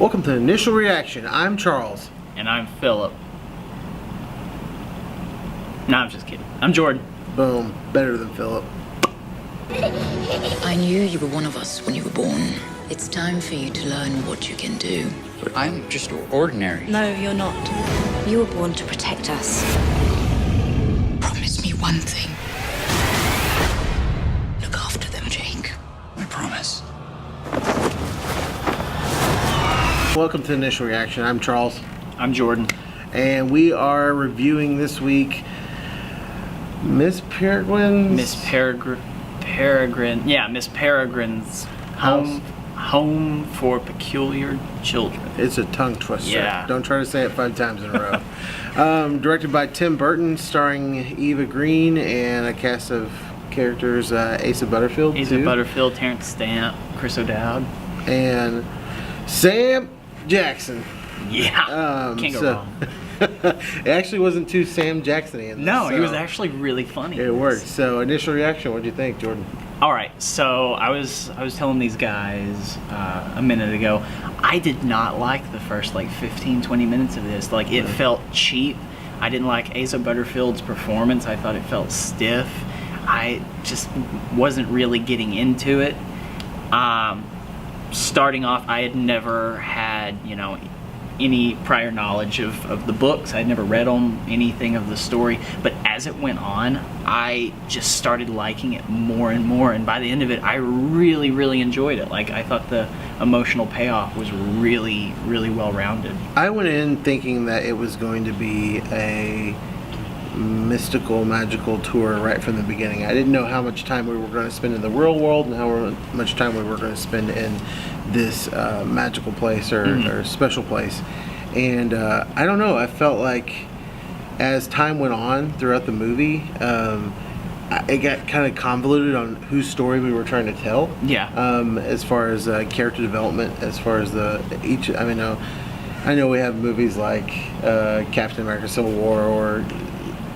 Welcome to Initial Reaction. I'm Charles. And I'm Philip. No, I'm just kidding. I'm Jordan. Boom. Better than Philip. I knew you were one of us when you were born. It's time for you to learn what you can do. I'm just ordinary. No, you're not. You were born to protect us. Promise me one thing. Look after them, Jake. I promise. Welcome to Initial Reaction. I'm Charles. I'm Jordan. And we are reviewing this week Miss Peregrine's... Peregrine. Yeah, Miss Peregrine's Home for Peculiar Children. It's a tongue twister. Yeah. Don't try to say it 5 times in a row. Directed by Tim Burton, starring Eva Green and a cast of characters, Asa Butterfield. Butterfield, Terrence Stamp, Chris O'Dowd. And Sam Jackson. Yeah. Can't go wrong. It actually wasn't too Sam Jackson-y in this. No, so he was actually really funny. It worked. So, initial reaction, what do you think, Jordan? All right, so I was telling these guys a minute ago, I did not like the first like 15-20 minutes of this. Like, it felt cheap. I didn't like Asa Butterfield's performance. I thought it felt stiff. I just wasn't really getting into it. Starting off, I had never had, any prior knowledge of the books. I'd never read them, anything of the story. But as it went on, I just started liking it more and more. And by the end of it, I really, really enjoyed it. Like, I thought the emotional payoff was really, really well-rounded. I went in thinking that it was going to be a mystical, magical tour right from the beginning. I didn't know how much time we were going to spend in the real world and how much time we were going to spend in this magical place or special place. And I don't know, I felt like as time went on throughout the movie, it got kind of convoluted on whose story we were trying to tell. Yeah. As far as character development, as far as I know we have movies like Captain America Civil War or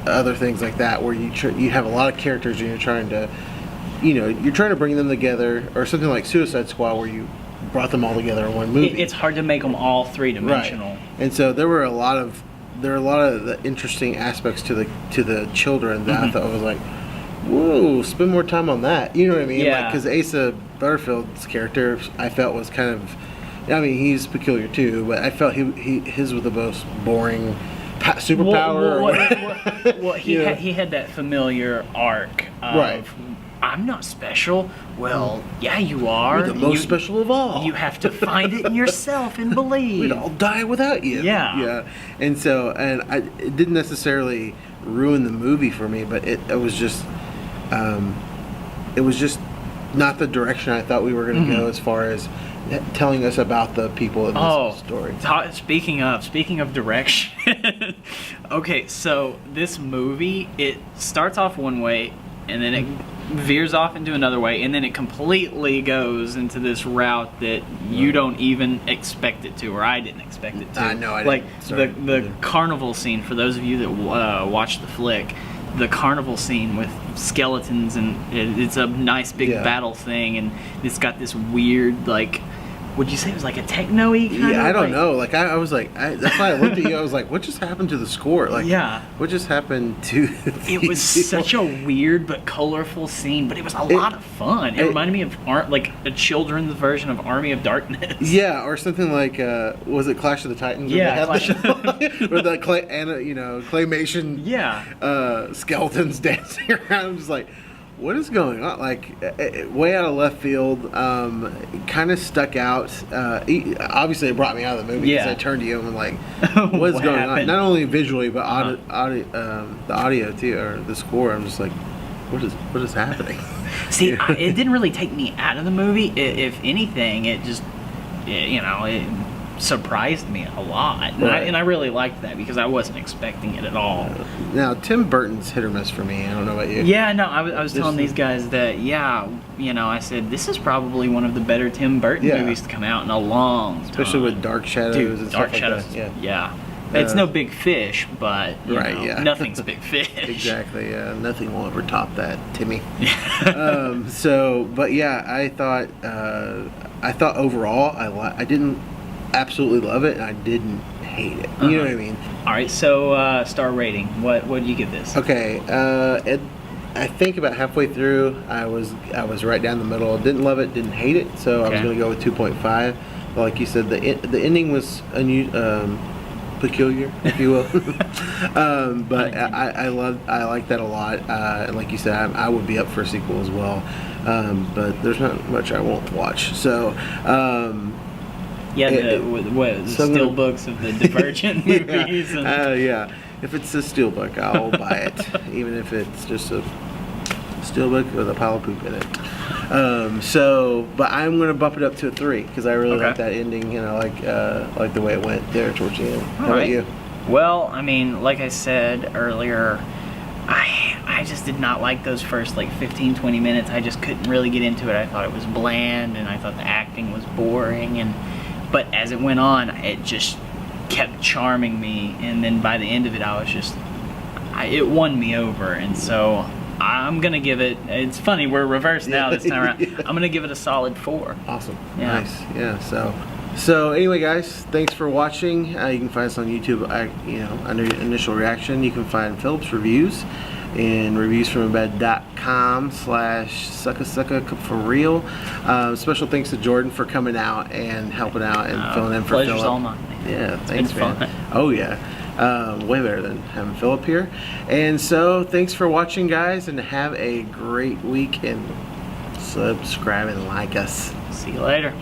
other things like that where you have a lot of characters and you're trying to bring them together, or something like Suicide Squad where you brought them all together in one movie. It's hard to make them all three-dimensional. Right. And so there were a lot of the interesting aspects to the children that I thought was like, whoa, spend more time on that. You know what I mean? Yeah. Because Asa Butterfield's character, I felt, was kind of, he's peculiar too, but I felt his was the most boring superpower. Well, he had that familiar arc of, right. I'm not special. Well, yeah, you are. You're the most special of all. You have to find it in yourself and believe. We'd all die without you. Yeah. And so, it didn't necessarily ruin the movie for me, but it was just not the direction I thought we were going to go as far as telling us about the people in this story. Speaking of direction. Okay, so this movie, it starts off one way and then it veers off into another way, and then it completely goes into this route that you don't even expect it to, or I didn't expect it to. I know, I like didn't. the carnival scene, for those of you that watch the flick, the carnival scene with skeletons, and it's a nice big battle thing, and it's got this weird, like, would you say it was like a techno-y kind of? Yeah, I don't know. Like, I was like, that's why I looked at you. I was like, what just happened to the score? Like, what just happened to It was such a weird but colorful scene, but it was a lot of fun. It reminded me of like a children's version of Army of Darkness. Yeah, or something like, was it Clash of the Titans? Yeah, Clash of With the claymation skeletons dancing around. I'm just like, what is going on? Like, way out of left field, kind of stuck out. Obviously, it brought me out of the movie because I turned to you and I'm like, what's going on? Not only visually, but the audio too, or the score. I'm just like, what is happening? See, it didn't really take me out of the movie. If anything, it just, it surprised me a lot, and I really liked that because I wasn't expecting it at all. Now, Tim Burton's hit or miss for me. I don't know about you. Yeah, no, I was telling these guys that, I said this is probably one of the better Tim Burton movies to come out in a long time. Especially with Dark Shadows. Dude, and Dark stuff Shadows. Like that. Yeah. It's no Big Fish, but nothing's Big Fish. Exactly. Nothing will ever top that, Timmy. But yeah, I thought overall I didn't absolutely love it, and I didn't hate it. You know what I mean? All right, so star rating. What do you give this? Okay, I think about halfway through, I was right down the middle. Didn't love it, didn't hate it, so I was Okay. going to go with 2.5. But like you said, the ending was peculiar, if you will. But I like that a lot. And like you said, I would be up for a sequel as well. But there's not much I won't watch. So. Yeah, So I'm still gonna- books of the Divergent movies. And, Yeah. If it's a steelbook, I'll buy it, even if it's just a steelbook with a pile of poop in it. But I'm gonna bump it up to a 3 because I really Okay. like that ending, and I like the way it went there towards the end. How All about right. you? Well, I mean, like I said earlier, I just did not like those first like 15-20 minutes. I just couldn't really get into it. I thought it was bland, and I thought the acting was boring. But as it went on, it just kept charming me, and then by the end of it, I was just, it won me over, and so I'm gonna give it. It's funny, we're reversed now this time around. Yeah. I'm gonna give it a solid 4. Awesome. Yeah. Nice. Yeah. So anyway, guys, thanks for watching. You can find us on YouTube. Under Initial Reaction, you can find Philip's reviews and reviewsfromabed.com/sucka for real. Special thanks to Jordan for coming out and helping out and filling in for Pleasure's Philip. all mine. Yeah, thanks, been man. fun. Oh yeah, way better than having Philip here. And so, thanks for watching, guys, and have a great week. And subscribe and like us. See you later.